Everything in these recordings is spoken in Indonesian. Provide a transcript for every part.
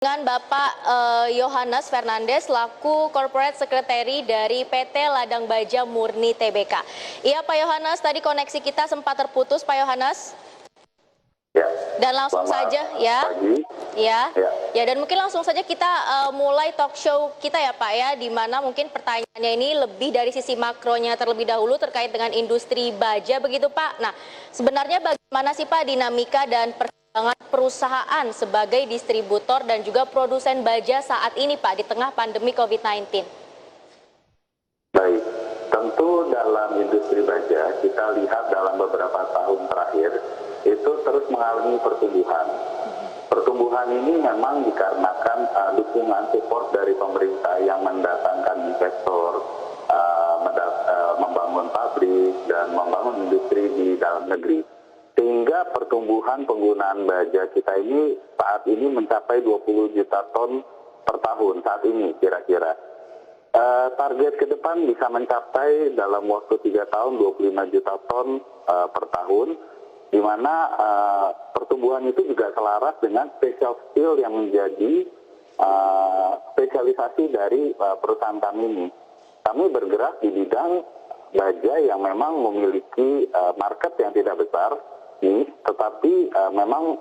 Dengan Bapak Yohanes Fernandes selaku Corporate Secretary dari PT Ladang Baja Murni Tbk. Iya Pak Yohanes, tadi koneksi kita sempat terputus Pak Yohanes. Ya. Dan langsung saja ya. Pagi. Ya, dan mungkin langsung saja kita mulai talk show kita ya Pak ya, di mana mungkin pertanyaannya ini lebih dari sisi makronya terlebih dahulu terkait dengan industri baja begitu Pak. Nah, sebenarnya bagaimana sih Pak dinamika dan perkembangan perusahaan sebagai distributor dan juga produsen baja saat ini Pak di tengah pandemi COVID-19? Baik, tentu dalam industri baja kita lihat dalam beberapa tahun terakhir itu terus mengalami pertumbuhan. Pertumbuhan ini memang dikarenakan dukungan support dari pemerintah yang mendatangkan investor, membangun pabrik dan membangun industri di dalam negeri. Sehingga pertumbuhan penggunaan baja kita ini saat ini mencapai 20 juta ton per tahun saat ini kira-kira. Target ke depan bisa mencapai dalam waktu 3 tahun 25 juta ton per tahun, di mana pertumbuhan itu juga selaras dengan special steel yang menjadi spesialisasi dari perusahaan kami ini. Kami bergerak di bidang baja yang memang memiliki market yang tidak besar, tetapi memang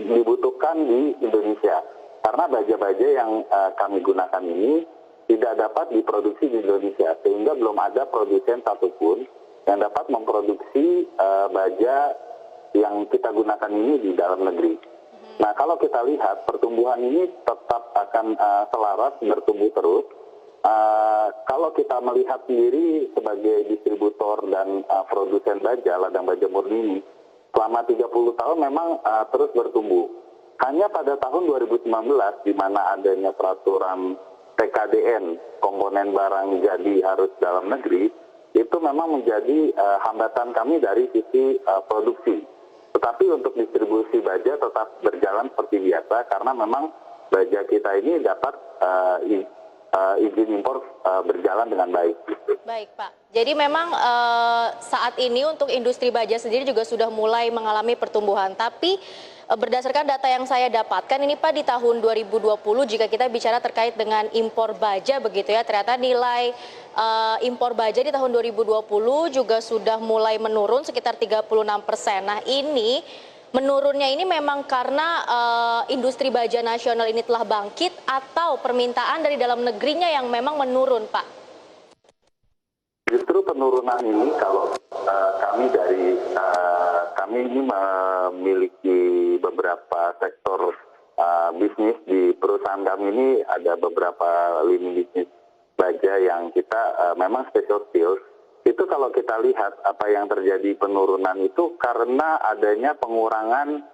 dibutuhkan di Indonesia. Karena baja-baja yang kami gunakan ini tidak dapat diproduksi di Indonesia, sehingga belum ada produsen satupun yang dapat memproduksi baja yang kita gunakan ini di dalam negeri. Nah, kalau kita lihat pertumbuhan ini tetap akan selaras bertumbuh terus. Kalau kita melihat sendiri sebagai distributor dan produsen baja, Ladang Baja Murni ini, selama 30 tahun memang terus bertumbuh. Hanya pada tahun 2019, di mana adanya peraturan PKDN, komponen barang jadi harus dalam negeri, itu memang menjadi hambatan kami dari sisi produksi. Tetapi untuk distribusi baja tetap berjalan seperti biasa karena memang baja kita ini dapat izin impor berjalan dengan baik. Baik Pak, jadi memang saat ini untuk industri baja sendiri juga sudah mulai mengalami pertumbuhan. Tapi berdasarkan data yang saya dapatkan ini Pak, di tahun 2020 jika kita bicara terkait dengan impor baja begitu ya, ternyata nilai impor baja di tahun 2020 juga sudah mulai menurun sekitar 36%. Nah ini menurunnya ini memang karena industri baja nasional ini telah bangkit atau permintaan dari dalam negerinya yang memang menurun Pak? Justru penurunan ini kalau kami ini memiliki beberapa sektor bisnis di perusahaan kami ini, ada beberapa lini bisnis baja yang kita memang special steel. Itu kalau kita lihat apa yang terjadi penurunan itu karena adanya pengurangan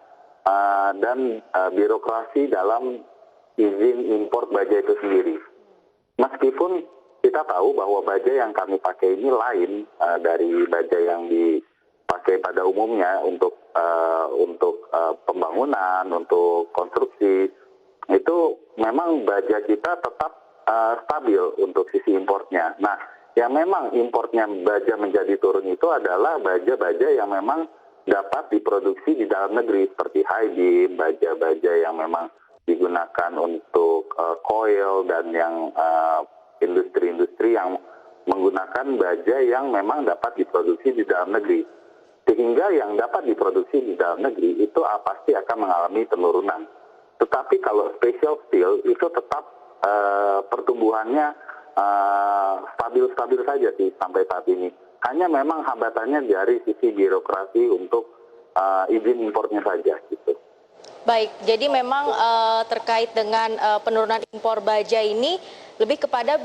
dan birokrasi dalam izin impor baja itu sendiri. Meskipun kita tahu bahwa baja yang kami pakai ini lain dari baja yang dipakai pada umumnya untuk pembangunan, untuk konstruksi. Itu memang baja kita tetap stabil untuk sisi importnya. Nah, yang memang importnya baja menjadi turun itu adalah baja-baja yang memang dapat diproduksi di dalam negeri seperti high beam, baja-baja yang memang digunakan untuk coil dan yang industri-industri yang menggunakan baja yang memang dapat diproduksi di dalam negeri. Sehingga yang dapat diproduksi di dalam negeri itu pasti akan mengalami penurunan. Tetapi kalau special steel itu tetap pertumbuhannya stabil-stabil saja sih sampai saat ini. Hanya memang hambatannya dari sisi birokrasi untuk izin impornya saja gitu. Baik, jadi memang terkait dengan penurunan impor baja ini lebih kepada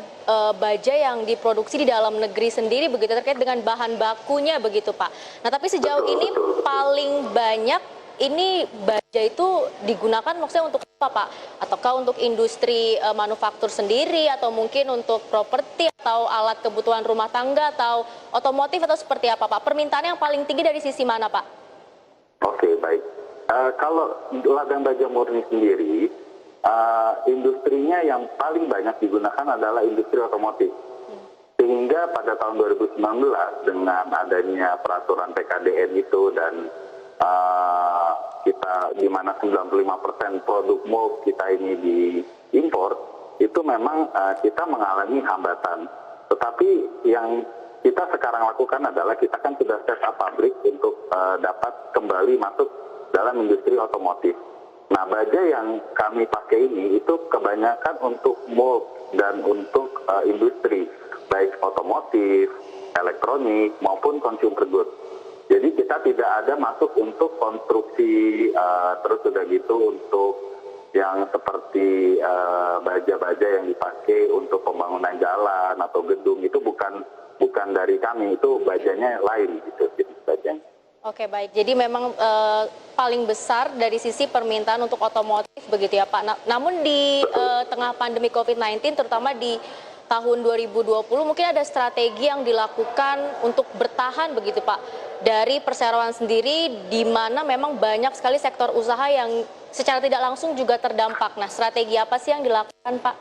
baja yang diproduksi di dalam negeri sendiri begitu, terkait dengan bahan bakunya begitu Pak. Nah tapi sejauh ini paling banyak ini baja itu digunakan maksudnya untuk apa Pak? Ataukah untuk industri manufaktur sendiri atau mungkin untuk properti atau alat kebutuhan rumah tangga atau otomotif atau seperti apa Pak? Permintaan yang paling tinggi dari sisi mana Pak? Oke, baik. Kalau Ladang Baja Murni sendiri, industrinya yang paling banyak digunakan adalah industri otomotif. Sehingga pada tahun 2019 dengan adanya peraturan PKDN itu dan kita di mana 95% produk mold kita ini diimpor, itu memang kita mengalami hambatan. Tetapi yang kita sekarang lakukan adalah kita kan sudah set up pabrik untuk dapat kembali masuk dalam industri otomotif. Nah, baja yang kami pakai ini itu kebanyakan untuk mold dan untuk industri, baik otomotif, elektronik maupun consumer goods. Jadi kita tidak ada masuk untuk konstruksi, terus sudah gitu untuk yang seperti baja-baja yang dipakai untuk pembangunan jalan atau gedung, itu bukan dari kami, itu bajanya lain gitu, jenis bajanya. Oke, baik. Jadi memang paling besar dari sisi permintaan untuk otomotif begitu ya Pak. Namun di tengah pandemi COVID-19 terutama di tahun 2020 mungkin ada strategi yang dilakukan untuk bertahan begitu Pak dari perseroan sendiri, di mana memang banyak sekali sektor usaha yang secara tidak langsung juga terdampak. Nah, strategi apa sih yang dilakukan Pak?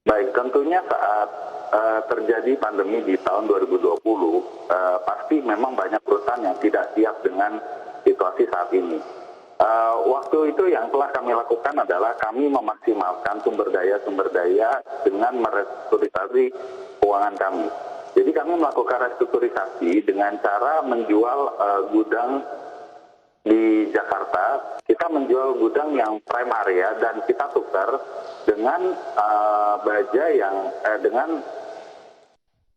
Baik, tentunya saat terjadi pandemi di tahun 2020, pasti memang banyak perusahaan yang tidak siap dengan situasi saat ini. Waktu itu yang telah kami lakukan adalah kami memaksimalkan sumber daya dengan merestrukturisasi keuangan kami. Jadi kami melakukan restrukturisasi dengan cara menjual gudang di Jakarta. Kita menjual gudang yang prime area dan kita tukar dengan baja yang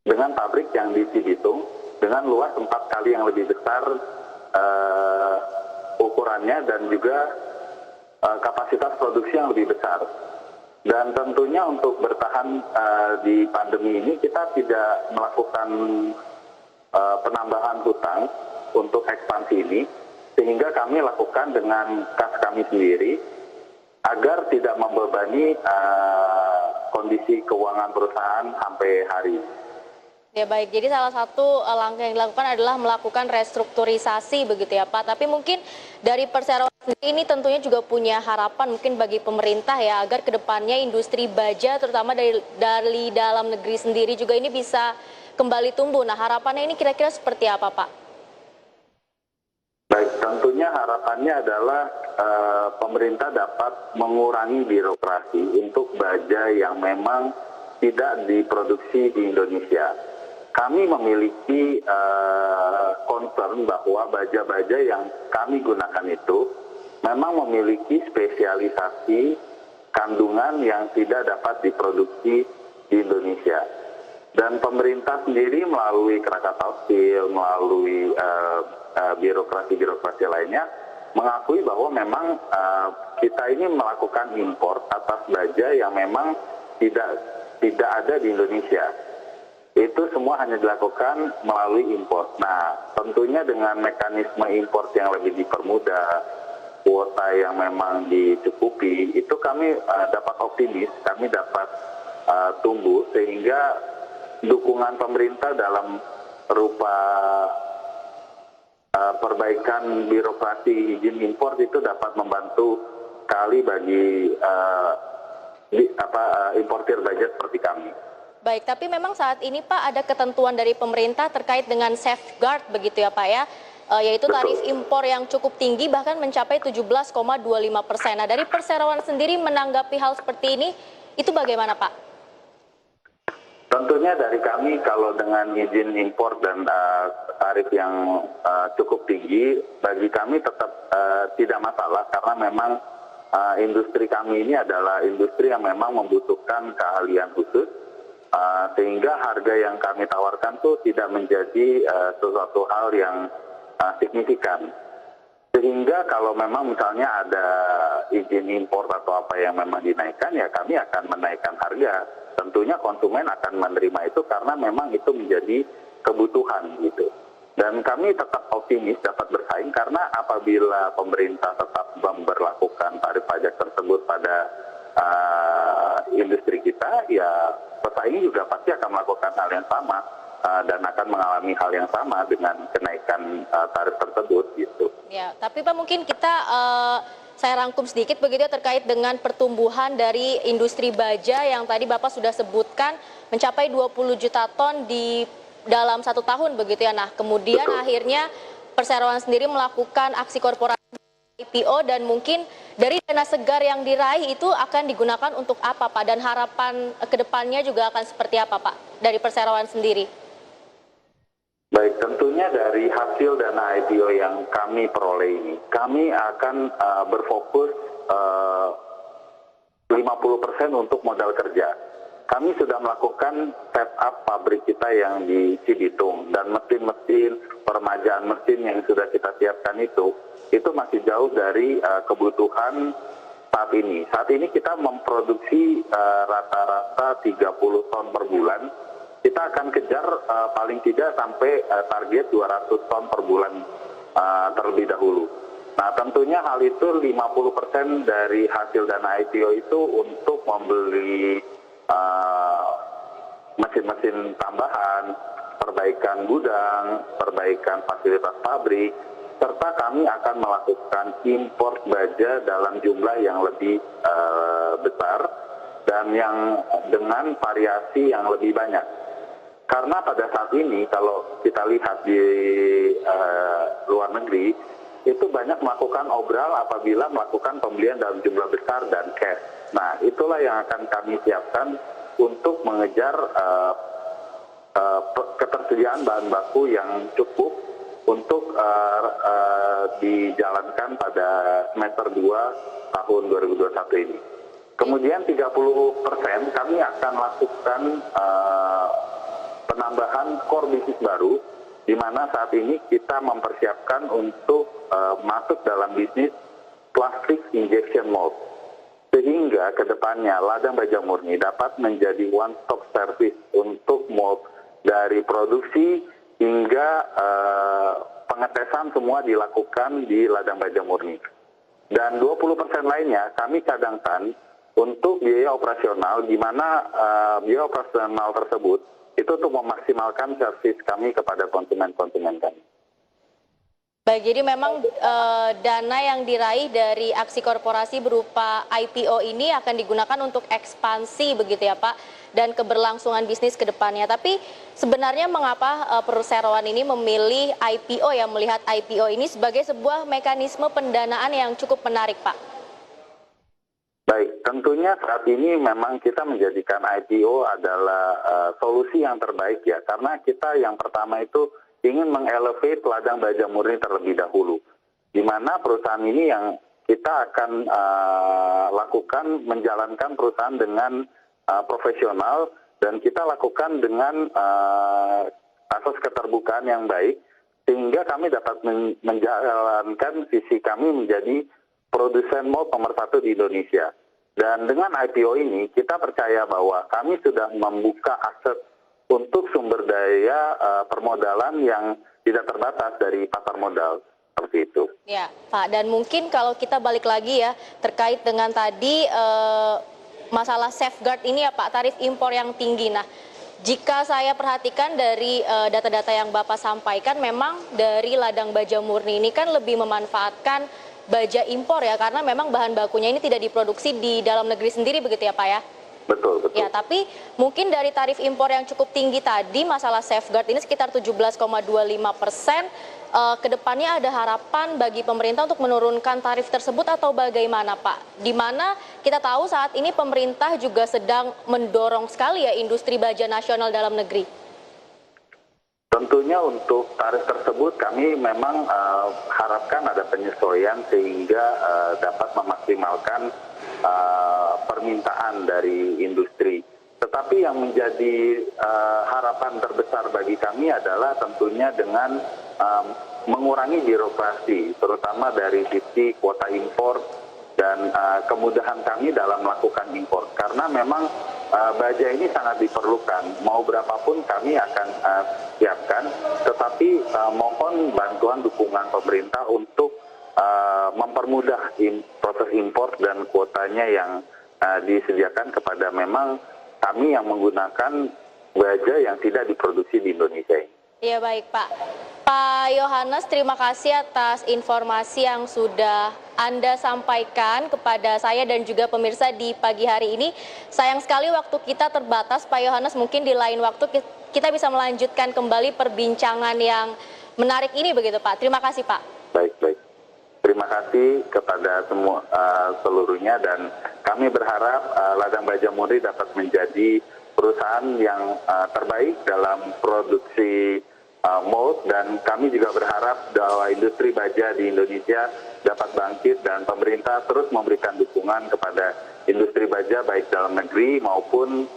dengan pabrik yang di Cibitung dengan luas 4 kali yang lebih besar ukurannya dan juga kapasitas produksi yang lebih besar. Dan tentunya untuk bertahan di pandemi ini kita tidak melakukan penambahan hutang untuk ekspansi ini, sehingga kami lakukan dengan kas kami sendiri agar tidak membebani kondisi keuangan perusahaan sampai hari ini. Ya baik, jadi salah satu langkah yang dilakukan adalah melakukan restrukturisasi begitu ya Pak. Tapi mungkin dari perseroan sendiri ini tentunya juga punya harapan mungkin bagi pemerintah ya, agar kedepannya industri baja terutama dari dalam negeri sendiri juga ini bisa kembali tumbuh. Nah, harapannya ini kira-kira seperti apa Pak? Baik, tentunya harapannya adalah pemerintah dapat mengurangi birokrasi untuk baja yang memang tidak diproduksi di Indonesia. Kami memiliki concern bahwa baja-baja yang kami gunakan itu memang memiliki spesialisasi kandungan yang tidak dapat diproduksi di Indonesia. Dan pemerintah sendiri melalui Krakatau Steel, melalui birokrasi-birokrasi lainnya, mengakui bahwa memang kita ini melakukan impor atas baja yang memang tidak ada di Indonesia. Itu semua hanya dilakukan melalui impor. Nah, tentunya dengan mekanisme impor yang lebih dipermudah, kuota yang memang dicukupi, itu kami dapat optimis, kami dapat tumbuh, sehingga dukungan pemerintah dalam rupa perbaikan birokrasi izin impor itu dapat membantu sekali bagi importir baja seperti kami. Baik, tapi memang saat ini Pak ada ketentuan dari pemerintah terkait dengan safeguard begitu ya Pak ya, yaitu tarif impor yang cukup tinggi bahkan mencapai 17,25%. Nah, dari perseroan sendiri menanggapi hal seperti ini, itu bagaimana Pak? Tentunya dari kami kalau dengan izin impor dan tarif yang cukup tinggi, bagi kami tetap tidak masalah karena memang industri kami ini adalah industri yang memang membutuhkan keahlian khusus. Sehingga harga yang kami tawarkan tuh tidak menjadi sesuatu hal yang signifikan. Sehingga kalau memang misalnya ada izin impor atau apa yang memang dinaikkan, ya kami akan menaikkan harga. Tentunya konsumen akan menerima itu karena memang itu menjadi kebutuhan gitu. Dan kami tetap optimis dapat bersaing karena apabila pemerintah tetap memberlakukan tarif pajak tersebut pada industri kita, ya pesaing juga pasti akan melakukan hal yang sama dan akan mengalami hal yang sama dengan kenaikan tarif tersebut gitu. Ya, tapi Pak mungkin kita saya rangkum sedikit begitu ya, terkait dengan pertumbuhan dari industri baja yang tadi Bapak sudah sebutkan mencapai 20 juta ton di dalam 1 tahun begitu ya. Nah, kemudian akhirnya perseroan sendiri melakukan aksi korporasi IPO dan mungkin dari dana segar yang diraih itu akan digunakan untuk apa Pak? Dan harapan ke depannya juga akan seperti apa Pak dari perseroan sendiri? Baik, tentunya dari hasil dana IPO yang kami peroleh ini, kami akan berfokus 50% untuk modal kerja. Kami sudah melakukan setup pabrik kita yang di Cibitung dan mesin-mesin, permajaan mesin yang sudah kita siapkan itu masih jauh dari kebutuhan saat ini. Saat ini kita memproduksi rata-rata 30 ton per bulan. Kita akan kejar paling tidak sampai target 200 ton per bulan terlebih dahulu. Nah, tentunya hal itu 50% dari hasil dana IPO itu untuk membeli mesin-mesin tambahan, perbaikan gudang, perbaikan fasilitas pabrik, serta kami akan melakukan impor baja dalam jumlah yang lebih besar dan yang dengan variasi yang lebih banyak. Karena pada saat ini kalau kita lihat di luar negeri, itu banyak melakukan obral apabila melakukan pembelian dalam jumlah besar dan cash. Nah, itulah yang akan kami siapkan untuk mengejar ketersediaan bahan baku yang cukup untuk dijalankan pada semester 2 tahun 2021 ini. Kemudian 30% kami akan lakukan penambahan core bisnis baru, di mana saat ini kita mempersiapkan untuk masuk dalam bisnis plastik injection mold. Sehingga ke depannya Ladang Baja Murni dapat menjadi one-stop service untuk mold dari produksi hingga pengetesan semua dilakukan di Ladang Baja Murni. Dan 20% lainnya kami cadangkan untuk biaya operasional, di mana biaya operasional tersebut itu untuk memaksimalkan servis kami kepada konsumen-konsumen kami. Baik, jadi memang dana yang diraih dari aksi korporasi berupa IPO ini akan digunakan untuk ekspansi begitu ya Pak, dan keberlangsungan bisnis ke depannya. Tapi sebenarnya mengapa perseroan ini memilih IPO, ya, melihat IPO ini sebagai sebuah mekanisme pendanaan yang cukup menarik Pak? Baik, tentunya saat ini memang kita menjadikan IPO adalah solusi yang terbaik ya, karena kita yang pertama itu ingin mengelevate Ladang Baja Murni terlebih dahulu, di mana perusahaan ini yang kita akan lakukan menjalankan perusahaan dengan profesional, dan kita lakukan dengan asas keterbukaan yang baik, sehingga kami dapat menjalankan visi kami menjadi produsen mold nomor 1 di Indonesia. Dan dengan IPO ini kita percaya bahwa kami sudah membuka akses untuk sumber daya permodalan yang tidak terbatas dari pasar modal, seperti itu. Ya Pak, dan mungkin kalau kita balik lagi ya terkait dengan tadi masalah safeguard ini ya Pak, tarif impor yang tinggi. Nah, jika saya perhatikan dari data-data yang Bapak sampaikan, memang dari Ladang Baja Murni ini kan lebih memanfaatkan baja impor ya, karena memang bahan bakunya ini tidak diproduksi di dalam negeri sendiri begitu ya Pak ya? Betul, betul. Ya, tapi mungkin dari tarif impor yang cukup tinggi tadi, masalah safeguard ini sekitar 17,25%, kedepannya ada harapan bagi pemerintah untuk menurunkan tarif tersebut atau bagaimana Pak? Di mana kita tahu saat ini pemerintah juga sedang mendorong sekali ya industri baja nasional dalam negeri. Tentunya untuk tarif tersebut kami memang harapkan ada penyesuaian sehingga dapat memaksimalkan permintaan dari industri. Tetapi yang menjadi harapan terbesar bagi kami adalah tentunya dengan mengurangi birokrasi, terutama dari sisi kuota impor dan kemudahan kami dalam melakukan impor. Karena memang baja ini sangat diperlukan, mau berapapun kami akan siapkan, tetapi mohon bantuan dukungan pemerintah untuk mempermudah proses impor dan kuotanya yang disediakan kepada memang kami yang menggunakan baja yang tidak diproduksi di Indonesia ini. Iya baik Pak. Pak Yohanes, terima kasih atas informasi yang sudah Anda sampaikan kepada saya dan juga pemirsa di pagi hari ini. Sayang sekali waktu kita terbatas Pak Yohanes, mungkin di lain waktu kita bisa melanjutkan kembali perbincangan yang menarik ini begitu Pak. Terima kasih Pak. Baik, baik. Terima kasih kepada semua seluruhnya, dan kami berharap Ladang Baja Murni dapat menjadi perusahaan yang terbaik dalam produksi mold, dan kami juga berharap bahwa industri baja di Indonesia dapat bangkit dan pemerintah terus memberikan dukungan kepada industri baja baik dalam negeri maupun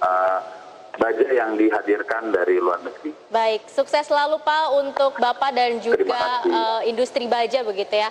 baja yang dihadirkan dari luar negeri. Baik, sukses selalu Pak untuk Bapak dan juga industri baja begitu ya.